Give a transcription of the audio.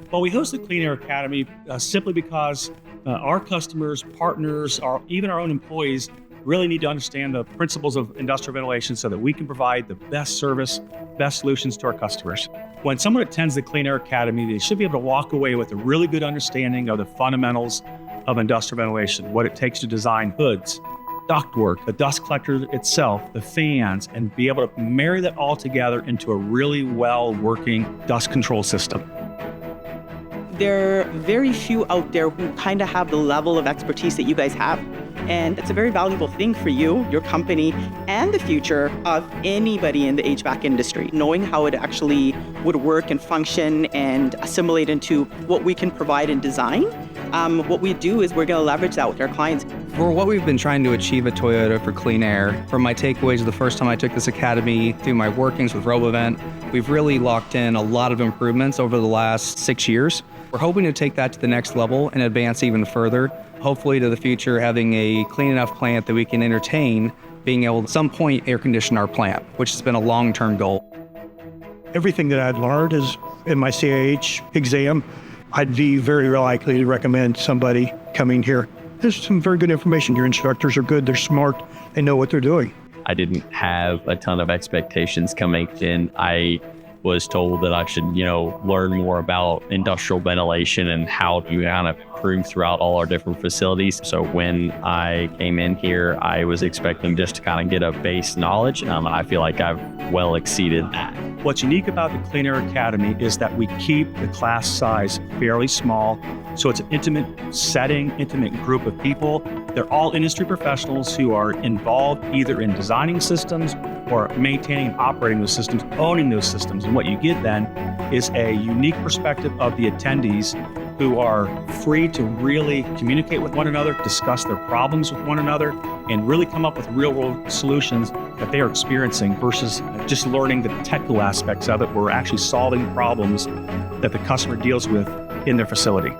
Well, we host the Clean Air Academy simply because our customers, partners, even our own employees really need to understand the principles of industrial ventilation so that we can provide the best service, best solutions to our customers. When someone attends the Clean Air Academy, they should be able to walk away with a really good understanding of the fundamentals of industrial ventilation, what it takes to design hoods, ductwork, the dust collector itself, the fans, and be able to marry that all together into a really well-working dust control system. There are very few out there who kind of have the level of expertise that you guys have. And it's a very valuable thing for you, your company, and the future of anybody in the HVAC industry, knowing how it actually would work and function and assimilate into what we can provide and design. What we do is we're going to leverage that with our clients. For what we've been trying to achieve at Toyota for Clean Air, from my takeaways the first time I took this academy through my workings with RoboVent, we've really locked in a lot of improvements over the last 6 years. We're hoping to take that to the next level and advance even further. Hopefully to the future, having a clean enough plant that we can entertain being able to at some point air condition our plant, which has been a long-term goal. Everything that I'd learned is in my CIH exam. I'd be very likely to recommend somebody coming here. There's some very good information. Your instructors are good, they're smart, they know what they're doing. I didn't have a ton of expectations coming in. I was told that I should, learn more about industrial ventilation and how to kind of improve throughout all our different facilities. So when I came in here, I was expecting just to kind of get a base knowledge. I feel like I've well exceeded that. What's unique about the Clean Air Academy is that we keep the class size fairly small. So it's an intimate setting, intimate group of people. They're all industry professionals who are involved either in designing systems or maintaining and operating those systems, owning those systems. And what you get then is a unique perspective of the attendees who are free to really communicate with one another, discuss their problems with one another, and really come up with real-world solutions that they are experiencing versus just learning the technical aspects of it. We're actually solving problems that the customer deals with in their facility.